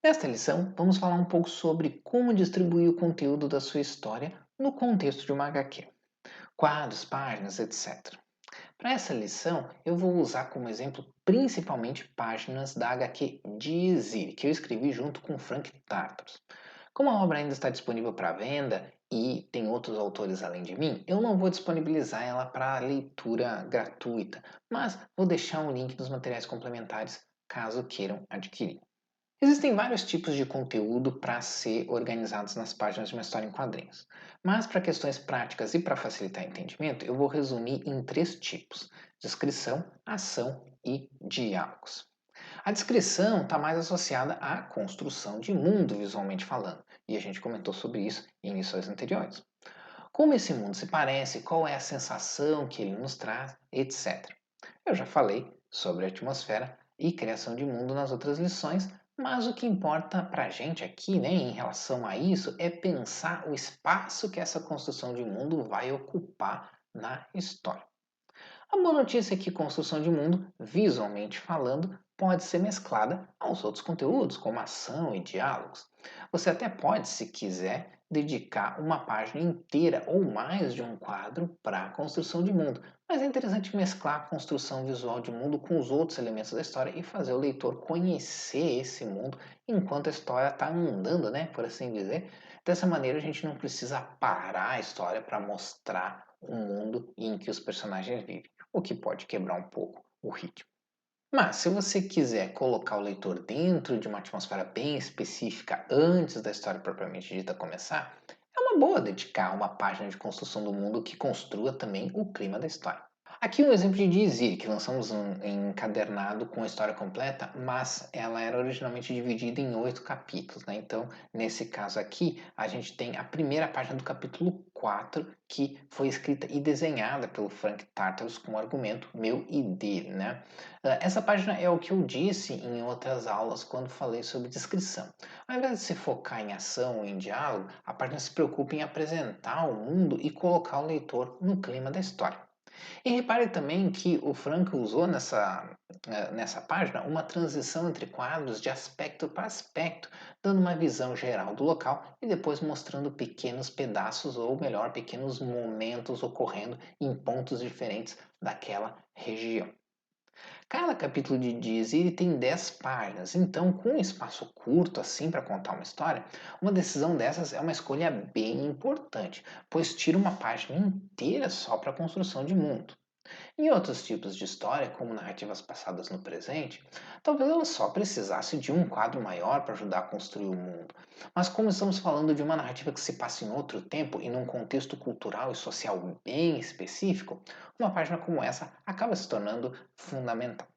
Nesta lição, vamos falar um pouco sobre como distribuir o conteúdo da sua história no contexto de uma HQ, quadros, páginas, etc. Para essa lição, eu vou usar como exemplo principalmente páginas da HQ Dizzy, que eu escrevi junto com Frank Tartaros. Como a obra ainda está disponível para venda e tem outros autores além de mim, eu não vou disponibilizar ela para leitura gratuita, mas vou deixar um link nos materiais complementares caso queiram adquirir. Existem vários tipos de conteúdo para ser organizados nas páginas de uma história em quadrinhos, mas para questões práticas e para facilitar o entendimento, eu vou resumir em três tipos: descrição, ação e diálogos. A descrição está mais associada à construção de mundo visualmente falando, e a gente comentou sobre isso em lições anteriores. Como esse mundo se parece, qual é a sensação que ele nos traz, etc. Eu já falei sobre a atmosfera e criação de mundo nas outras lições, mas o que importa para a gente aqui, né, em relação a isso, é pensar o espaço que essa construção de mundo vai ocupar na história. A boa notícia é que construção de mundo, visualmente falando, pode ser mesclada aos outros conteúdos, como ação e diálogos. Você até pode, se quiser, dedicar uma página inteira ou mais de um quadro para a construção de mundo. Mas é interessante mesclar a construção visual de mundo com os outros elementos da história e fazer o leitor conhecer esse mundo enquanto a história está andando, né, por assim dizer. Dessa maneira, a gente não precisa parar a história para mostrar o mundo em que os personagens vivem, o que pode quebrar um pouco o ritmo. Mas, se você quiser colocar o leitor dentro de uma atmosfera bem específica antes da história propriamente dita começar, é uma boa dedicar uma página de construção do mundo que construa também o clima da história. Aqui um exemplo de Dizzy, que lançamos um encadernado com a história completa, mas ela era originalmente dividida em 8 capítulos, né? Então, nesse caso aqui, a gente tem a primeira página do capítulo 4, que foi escrita e desenhada pelo Frank Tartaros com o argumento meu e dele, né? Essa página é o que eu disse em outras aulas quando falei sobre descrição. Ao invés de se focar em ação ou em diálogo, a página se preocupa em apresentar o mundo e colocar o leitor no clima da história. E repare também que o Frank usou nessa página uma transição entre quadros de aspecto para aspecto, dando uma visão geral do local e depois mostrando pequenos pedaços, ou melhor, pequenos momentos ocorrendo em pontos diferentes daquela região. Cada capítulo de Dizzy tem 10 páginas, então com um espaço curto assim para contar uma história, uma decisão dessas é uma escolha bem importante, pois tira uma página inteira só para a construção de mundo. Em outros tipos de história, como narrativas passadas no presente, talvez ela só precisasse de um quadro maior para ajudar a construir o mundo. Mas como estamos falando de uma narrativa que se passa em outro tempo e num contexto cultural e social bem específico, uma página como essa acaba se tornando fundamental.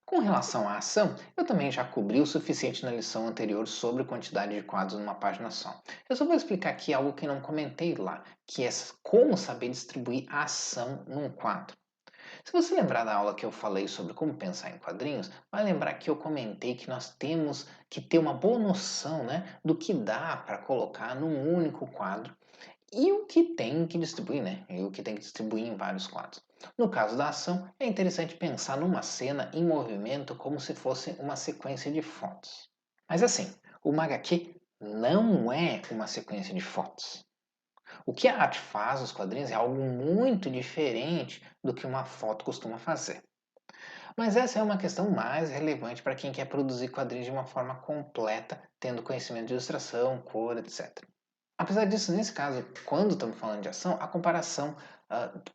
Com relação à ação, eu também já cobri o suficiente na lição anterior sobre quantidade de quadros numa página só. Eu só vou explicar aqui algo que não comentei lá, que é como saber distribuir a ação num quadro. Se você lembrar da aula que eu falei sobre como pensar em quadrinhos, vai lembrar que eu comentei que nós temos que ter uma boa noção, né, do que dá para colocar num único quadro e o que tem que distribuir, né, e o que tem que distribuir em vários quadros. No caso da ação, é interessante pensar numa cena em movimento como se fosse uma sequência de fotos. Mas assim, o HQ não é uma sequência de fotos. O que a arte faz nos quadrinhos é algo muito diferente do que uma foto costuma fazer. Mas essa é uma questão mais relevante para quem quer produzir quadrinhos de uma forma completa, tendo conhecimento de ilustração, cor, etc. Apesar disso, nesse caso, quando estamos falando de ação, a comparação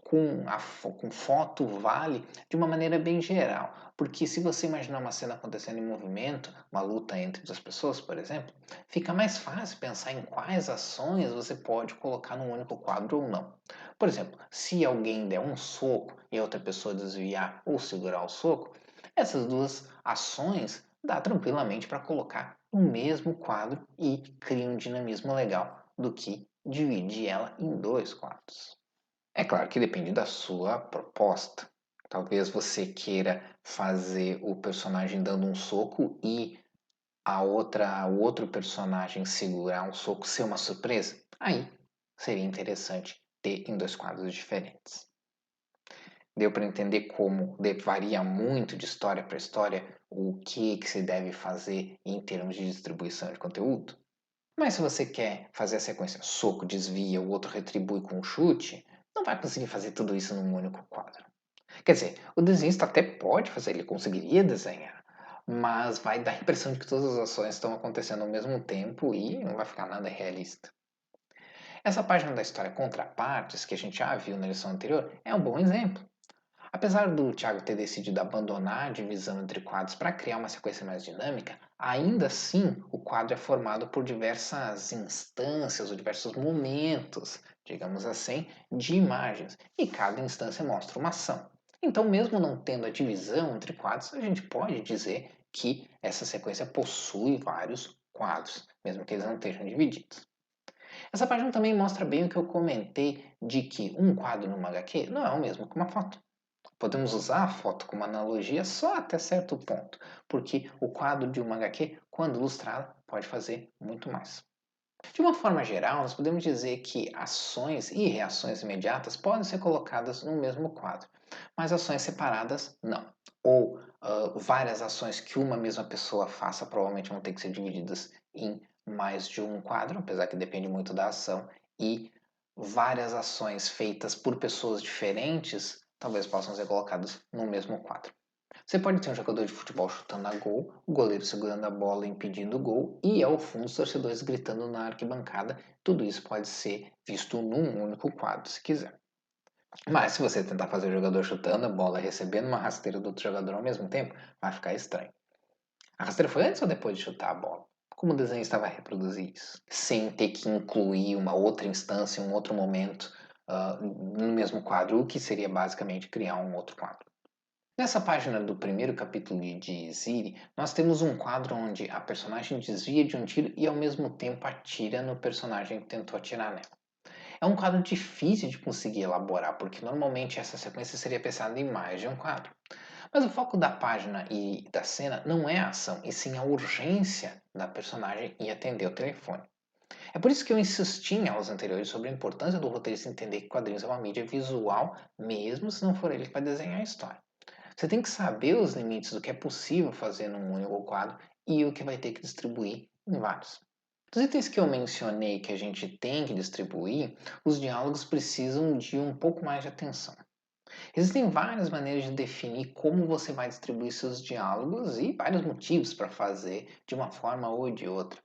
com foto vale de uma maneira bem geral. Porque se você imaginar uma cena acontecendo em movimento, uma luta entre duas pessoas, por exemplo, fica mais fácil pensar em quais ações você pode colocar num único quadro ou não. Por exemplo, se alguém der um soco e a outra pessoa desviar ou segurar o soco, essas duas ações dá tranquilamente para colocar no mesmo quadro e cria um dinamismo legal do que dividir ela em dois quadros. É claro que depende da sua proposta. Talvez você queira fazer o personagem dando um soco e o outro personagem segurar um soco ser uma surpresa. Aí seria interessante ter em dois quadros diferentes. Deu para entender como varia muito de história para história o que se deve fazer em termos de distribuição de conteúdo. Mas se você quer fazer a sequência soco, desvia, o outro retribui com um chute, não vai conseguir fazer tudo isso num único quadro. Quer dizer, o desenhista até pode fazer, ele conseguiria desenhar, mas vai dar a impressão de que todas as ações estão acontecendo ao mesmo tempo e não vai ficar nada realista. Essa página da história Contrapartes, que a gente já viu na lição anterior, é um bom exemplo. Apesar do Thiago ter decidido abandonar a divisão entre quadros para criar uma sequência mais dinâmica, ainda assim o quadro é formado por diversas instâncias ou diversos momentos, digamos assim, de imagens, e cada instância mostra uma ação. Então, mesmo não tendo a divisão entre quadros, a gente pode dizer que essa sequência possui vários quadros, mesmo que eles não estejam divididos. Essa página também mostra bem o que eu comentei de que um quadro numa HQ não é o mesmo que uma foto. Podemos usar a foto como analogia só até certo ponto, porque o quadro de uma HQ, quando ilustrado, pode fazer muito mais. De uma forma geral, nós podemos dizer que ações e reações imediatas podem ser colocadas no mesmo quadro, mas ações separadas não. Ou várias ações que uma mesma pessoa faça provavelmente vão ter que ser divididas em mais de um quadro, apesar que depende muito da ação, e várias ações feitas por pessoas diferentes talvez possam ser colocadas no mesmo quadro. Você pode ter um jogador de futebol chutando a gol, o goleiro segurando a bola impedindo o gol e ao fundo os torcedores gritando na arquibancada. Tudo isso pode ser visto num único quadro, se quiser. Mas se você tentar fazer o jogador chutando a bola e recebendo uma rasteira do outro jogador ao mesmo tempo, vai ficar estranho. A rasteira foi antes ou depois de chutar a bola? Como o desenhista vai reproduzir isso? Sem ter que incluir uma outra instância, um outro momento no mesmo quadro, o que seria basicamente criar um outro quadro. Nessa página do primeiro capítulo de Ziri, nós temos um quadro onde a personagem desvia de um tiro e ao mesmo tempo atira no personagem que tentou atirar nela. É um quadro difícil de conseguir elaborar, porque normalmente essa sequência seria pensada em mais de um quadro. Mas o foco da página e da cena não é a ação, e sim a urgência da personagem em atender o telefone. É por isso que eu insisti em aulas anteriores sobre a importância do roteirista entender que quadrinhos é uma mídia visual, mesmo se não for ele que vai desenhar a história. Você tem que saber os limites do que é possível fazer num único quadro e o que vai ter que distribuir em vários. Dos itens que eu mencionei que a gente tem que distribuir, os diálogos precisam de um pouco mais de atenção. Existem várias maneiras de definir como você vai distribuir seus diálogos e vários motivos para fazer de uma forma ou de outra.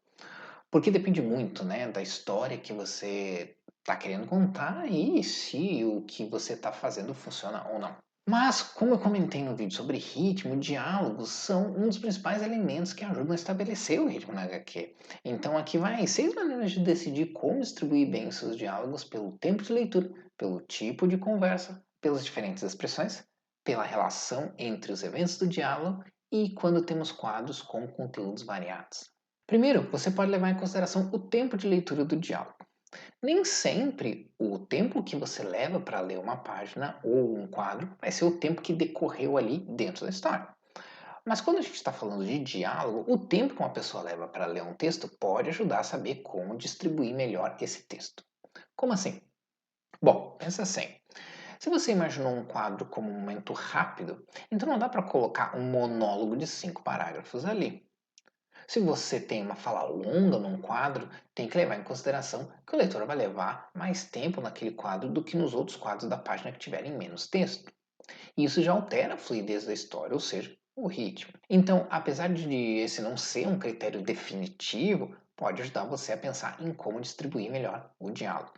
Porque depende muito, né, da história que você está querendo contar e se o que você está fazendo funciona ou não. Mas, como eu comentei no vídeo sobre ritmo, diálogos são um dos principais elementos que ajudam a estabelecer o ritmo na HQ. Então aqui vai 6 maneiras de decidir como distribuir bem os seus diálogos pelo tempo de leitura, pelo tipo de conversa, pelas diferentes expressões, pela relação entre os eventos do diálogo e quando temos quadros com conteúdos variados. Primeiro, você pode levar em consideração o tempo de leitura do diálogo. Nem sempre o tempo que você leva para ler uma página ou um quadro vai ser o tempo que decorreu ali dentro da história. Mas quando a gente está falando de diálogo, o tempo que uma pessoa leva para ler um texto pode ajudar a saber como distribuir melhor esse texto. Como assim? Bom, pensa assim. Se você imaginou um quadro como um momento rápido, então não dá para colocar um monólogo de 5 parágrafos ali. Se você tem uma fala longa num quadro, tem que levar em consideração que o leitor vai levar mais tempo naquele quadro do que nos outros quadros da página que tiverem menos texto. E isso já altera a fluidez da história, ou seja, o ritmo. Então, apesar de esse não ser um critério definitivo, pode ajudar você a pensar em como distribuir melhor o diálogo.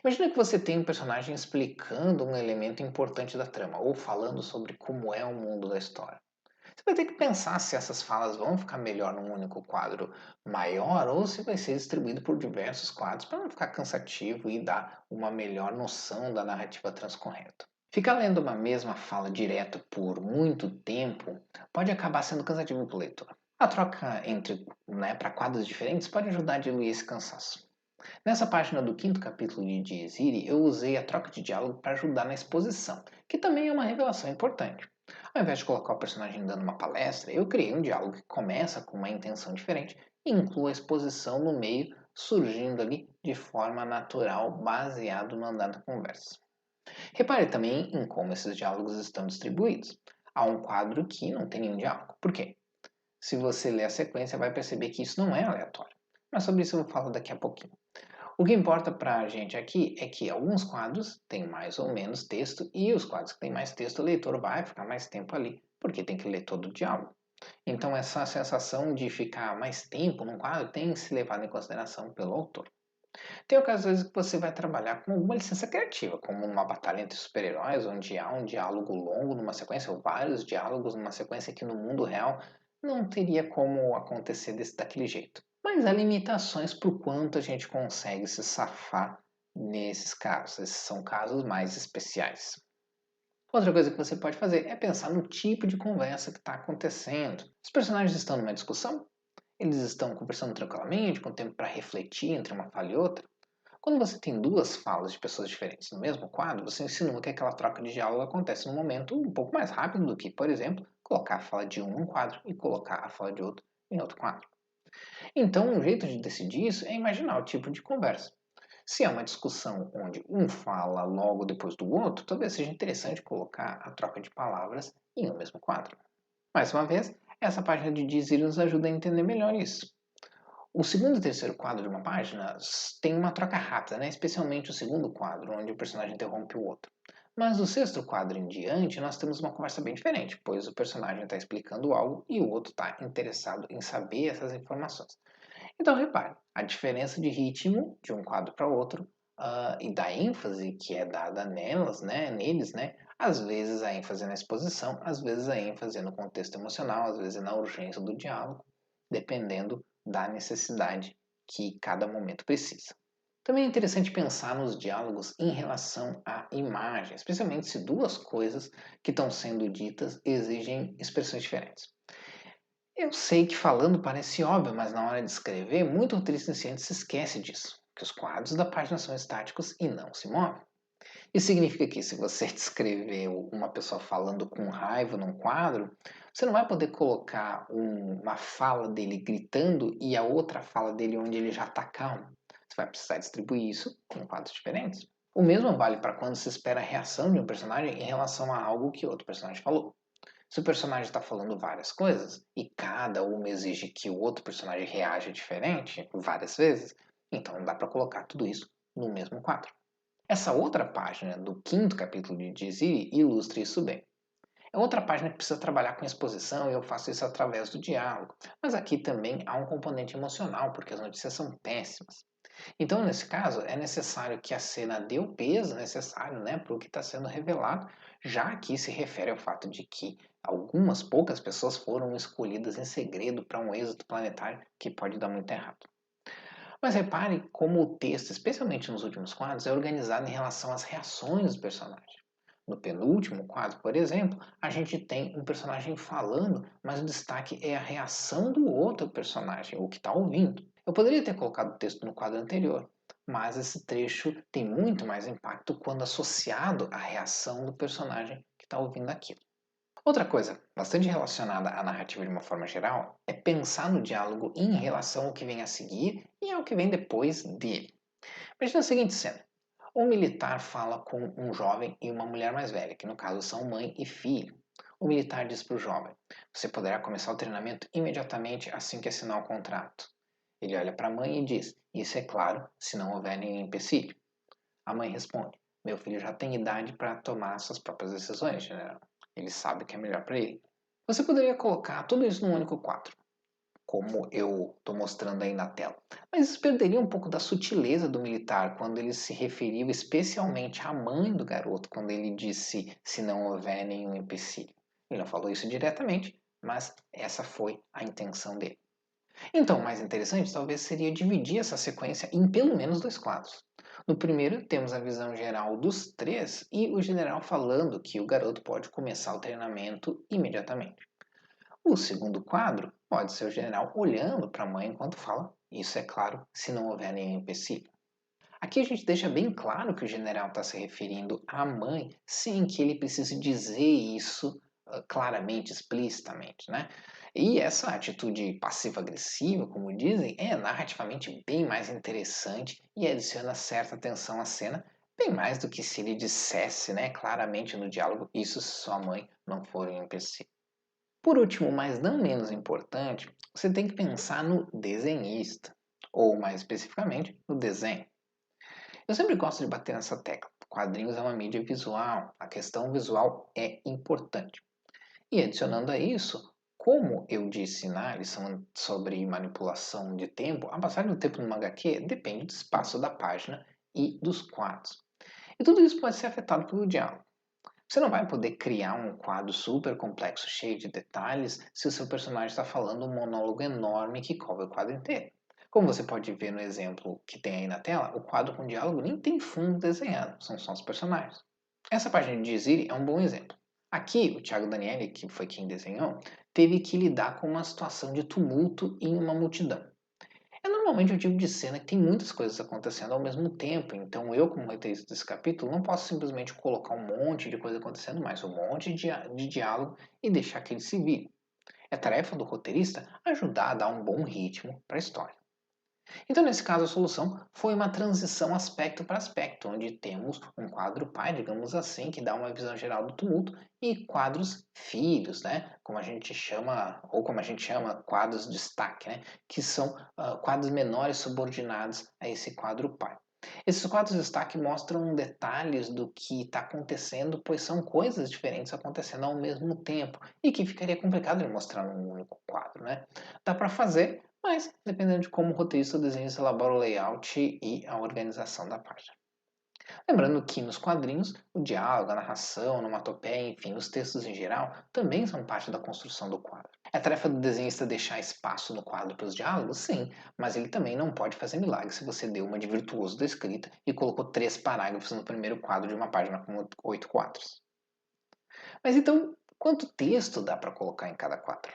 Imagina que você tem um personagem explicando um elemento importante da trama, ou falando sobre como é o mundo da história. Você vai ter que pensar se essas falas vão ficar melhor num único quadro maior ou se vai ser distribuído por diversos quadros para não ficar cansativo e dar uma melhor noção da narrativa transcorrendo. Ficar lendo uma mesma fala direto por muito tempo pode acabar sendo cansativo para o leitor. A troca entre para quadros diferentes pode ajudar a diluir esse cansaço. Nessa página do quinto capítulo de Dieziri, eu usei a troca de diálogo para ajudar na exposição, que também é uma revelação importante. Ao invés de colocar o personagem dando uma palestra, eu criei um diálogo que começa com uma intenção diferente e inclui a exposição no meio, surgindo ali de forma natural, baseado no andar da conversa. Repare também em como esses diálogos estão distribuídos. há um quadro que não tem nenhum diálogo. Por quê? Se você ler a sequência, vai perceber que isso não é aleatório. Mas sobre isso eu vou falar daqui a pouquinho. O que importa para a gente aqui é que alguns quadros têm mais ou menos texto e os quadros que têm mais texto, o leitor vai ficar mais tempo ali, porque tem que ler todo o diálogo. Então, essa sensação de ficar mais tempo num quadro tem que ser levada em consideração pelo autor. Tem ocasiões que você vai trabalhar com alguma licença criativa, como uma batalha entre super-heróis, onde há um diálogo longo numa sequência, ou vários diálogos numa sequência que no mundo real não teria como acontecer daquele jeito. Mas há limitações para o quanto a gente consegue se safar nesses casos. Esses são casos mais especiais. Outra coisa que você pode fazer é pensar no tipo de conversa que está acontecendo. Os personagens estão numa discussão? Eles estão conversando tranquilamente, com tempo para refletir entre uma fala e outra? Quando você tem duas falas de pessoas diferentes no mesmo quadro, você insinua que aquela troca de diálogo acontece num momento um pouco mais rápido do que, por exemplo, colocar a fala de um num quadro e colocar a fala de outro em outro quadro. Então, um jeito de decidir isso é imaginar o tipo de conversa. Se é uma discussão onde um fala logo depois do outro, talvez seja interessante colocar a troca de palavras em um mesmo quadro. Mais uma vez, essa página de Dizzy nos ajuda a entender melhor isso. O segundo e terceiro quadro de uma página tem uma troca rápida, né? Especialmente o segundo quadro, onde o personagem interrompe o outro. Mas do sexto quadro em diante, nós temos uma conversa bem diferente, pois o personagem está explicando algo e o outro está interessado em saber essas informações. Então, repare, a diferença de ritmo de um quadro para outro e da ênfase que é dada neles, né? Às vezes a ênfase é na exposição, às vezes a ênfase é no contexto emocional, às vezes é na urgência do diálogo, dependendo da necessidade que cada momento precisa. Também é interessante pensar nos diálogos em relação à imagem, especialmente se duas coisas que estão sendo ditas exigem expressões diferentes. Eu sei que falando parece óbvio, mas na hora de escrever, muito roteirista iniciante se esquece disso, que os quadros da página são estáticos e não se movem. Isso significa que se você descreveu uma pessoa falando com raiva num quadro, você não vai poder colocar uma fala dele gritando e a outra fala dele onde ele já está calmo. Você vai precisar distribuir isso em quadros diferentes. O mesmo vale para quando se espera a reação de um personagem em relação a algo que outro personagem falou. Se o personagem está falando várias coisas e cada uma exige que o outro personagem reaja diferente várias vezes, então não dá para colocar tudo isso no mesmo quadro. Essa outra página do quinto capítulo de Dizzy ilustra isso bem. É outra página que precisa trabalhar com exposição e eu faço isso através do diálogo. Mas aqui também há um componente emocional, porque as notícias são péssimas. Então, nesse caso, é necessário que a cena dê o peso necessário, né, para o que está sendo revelado, já que se refere ao fato de que algumas poucas pessoas foram escolhidas em segredo para um êxito planetário que pode dar muito errado. Mas repare como o texto, especialmente nos últimos quadros, é organizado em relação às reações dos personagens. No penúltimo quadro, por exemplo, a gente tem um personagem falando, mas o destaque é a reação do outro personagem, o que está ouvindo. Eu poderia ter colocado o texto no quadro anterior, mas esse trecho tem muito mais impacto quando associado à reação do personagem que está ouvindo aquilo. Outra coisa, bastante relacionada à narrativa de uma forma geral, é pensar no diálogo em relação ao que vem a seguir e ao que vem depois dele. Imagina a seguinte cena. Um militar fala com um jovem e uma mulher mais velha, que no caso são mãe e filho. O militar diz para o jovem: Você poderá começar o treinamento imediatamente assim que assinar o contrato. Ele olha para a mãe e diz: Isso é claro, se não houver nenhum empecilho. A mãe responde: Meu filho já tem idade para tomar suas próprias decisões, general. Ele sabe o que é melhor para ele. Você poderia colocar tudo isso num único quadro, como eu estou mostrando aí na tela. Mas isso perderia um pouco da sutileza do militar quando ele se referiu especialmente à mãe do garoto, quando ele disse se não houver nenhum empecilho. Ele não falou isso diretamente, mas essa foi a intenção dele. Então, o mais interessante talvez seria dividir essa sequência em pelo menos dois quadros. No primeiro, temos a visão geral dos três e o general falando que o garoto pode começar o treinamento imediatamente. O segundo quadro pode ser o general olhando para a mãe enquanto fala, isso é claro, se não houver nenhum empecilho. Aqui a gente deixa bem claro que o general está se referindo à mãe, sem que ele precise dizer isso claramente, explicitamente, né? E essa atitude passiva-agressiva, como dizem, é narrativamente bem mais interessante e adiciona certa tensão à cena, bem mais do que se ele dissesse, né, claramente no diálogo, isso se sua mãe não for um NPC. Por último, mas não menos importante, você tem que pensar no desenhista, ou mais especificamente, no desenho. Eu sempre gosto de bater nessa tecla. Quadrinhos é uma mídia visual, a questão visual é importante. E adicionando a isso, como eu disse na lição sobre manipulação de tempo, a passagem do tempo no HQ depende do espaço da página e dos quadros. E tudo isso pode ser afetado pelo diálogo. Você não vai poder criar um quadro super complexo, cheio de detalhes, se o seu personagem está falando um monólogo enorme que cobre o quadro inteiro. Como você pode ver no exemplo que tem aí na tela, o quadro com diálogo nem tem fundo desenhado, são só os personagens. Essa página de Dizzy é um bom exemplo. Aqui, o Thiago Daniele, que foi quem desenhou, teve que lidar com uma situação de tumulto em uma multidão. É normalmente o tipo de cena que tem muitas coisas acontecendo ao mesmo tempo, então eu, como roteirista desse capítulo, não posso simplesmente colocar um monte de coisa acontecendo, mas um monte de diálogo e deixar que ele se vire. É tarefa do roteirista ajudar a dar um bom ritmo para a história. Então, nesse caso, a solução foi uma transição aspecto para aspecto, onde temos um quadro pai, digamos assim, que dá uma visão geral do tumulto, e quadros filhos, né? Como a gente chama, ou como a gente chama, quadros de destaque, né? Que são quadros menores subordinados a esse quadro pai. Esses quadros de destaque mostram detalhes do que está acontecendo, pois são coisas diferentes acontecendo ao mesmo tempo, e que ficaria complicado de mostrar num único quadro, né? Dá para fazer, mas dependendo de como o roteirista ou desenhista elabora o layout e a organização da página. Lembrando que nos quadrinhos, o diálogo, a narração, a onomatopeia, enfim, os textos em geral, também são parte da construção do quadro. É tarefa do desenhista deixar espaço no quadro para os diálogos? Sim, mas ele também não pode fazer milagre se você deu uma de virtuoso da escrita e colocou 3 parágrafos no primeiro quadro de uma página com 8 quadros. Mas então, quanto texto dá para colocar em cada quadro?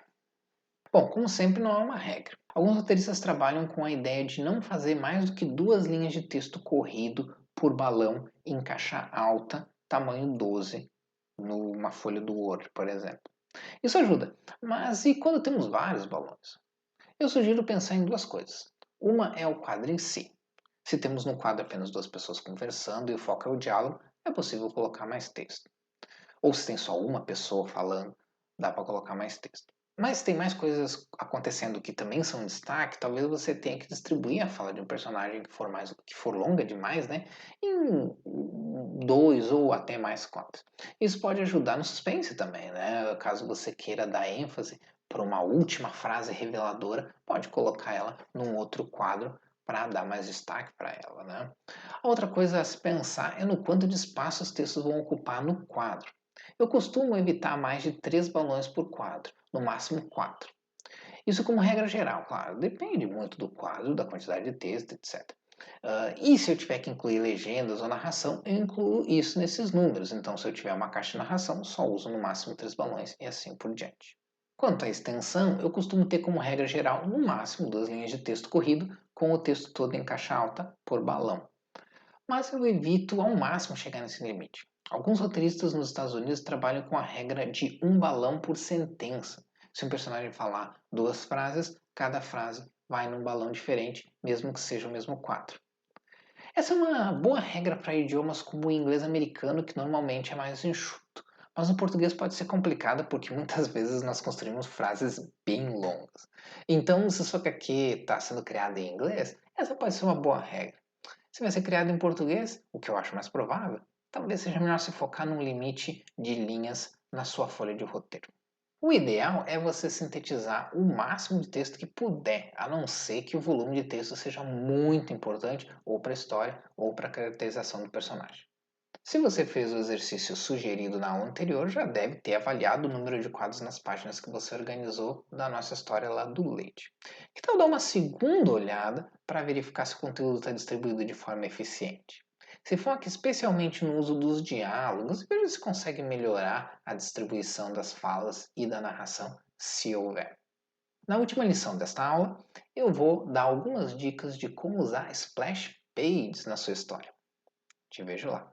Bom, como sempre, não é uma regra. Alguns roteiristas trabalham com a ideia de não fazer mais do que 2 linhas de texto corrido por balão em caixa alta, tamanho 12, numa folha do Word, por exemplo. Isso ajuda, mas e quando temos vários balões? Eu sugiro pensar em 2 coisas. Uma é o quadro em si. Se temos no quadro apenas 2 pessoas conversando e o foco é o diálogo, é possível colocar mais texto. Ou se tem só uma pessoa falando, dá para colocar mais texto. Mas se tem mais coisas acontecendo que também são destaque, talvez você tenha que distribuir a fala de um personagem que for longa demais, né, em 2 ou até mais quadros. Isso pode ajudar no suspense também, né? Caso você queira dar ênfase para uma última frase reveladora, pode colocar ela num outro quadro para dar mais destaque para ela, né? A outra coisa a se pensar é no quanto de espaço os textos vão ocupar no quadro. Eu costumo evitar mais de 3 balões por quadro, no máximo 4. Isso como regra geral, claro, depende muito do quadro, da quantidade de texto, etc. E se eu tiver que incluir legendas ou narração, eu incluo isso nesses números. Então, se eu tiver uma caixa de narração, só uso no máximo 3 balões e assim por diante. Quanto à extensão, eu costumo ter como regra geral no máximo 2 linhas de texto corrido, com o texto todo em caixa alta por balão. Mas eu evito ao máximo chegar nesse limite. Alguns roteiristas nos Estados Unidos trabalham com a regra de um balão por sentença. Se um personagem falar 2 frases, cada frase vai num balão diferente, mesmo que seja o mesmo quadro. Essa é uma boa regra para idiomas como o inglês americano, que normalmente é mais enxuto. Mas no português pode ser complicado porque muitas vezes nós construímos frases bem longas. Então, se sua HQ está sendo criada em inglês, essa pode ser uma boa regra. Se vai ser criado em português, o que eu acho mais provável, talvez seja melhor se focar num limite de linhas na sua folha de roteiro. O ideal é você sintetizar o máximo de texto que puder, a não ser que o volume de texto seja muito importante ou para a história ou para a caracterização do personagem. Se você fez o exercício sugerido na aula anterior, já deve ter avaliado o número de quadros nas páginas que você organizou da nossa história lá do Leite. Que tal dar uma segunda olhada para verificar se o conteúdo está distribuído de forma eficiente? Se foque especialmente no uso dos diálogos e veja se consegue melhorar a distribuição das falas e da narração, se houver. Na última lição desta aula, eu vou dar algumas dicas de como usar splash pages na sua história. Te vejo lá.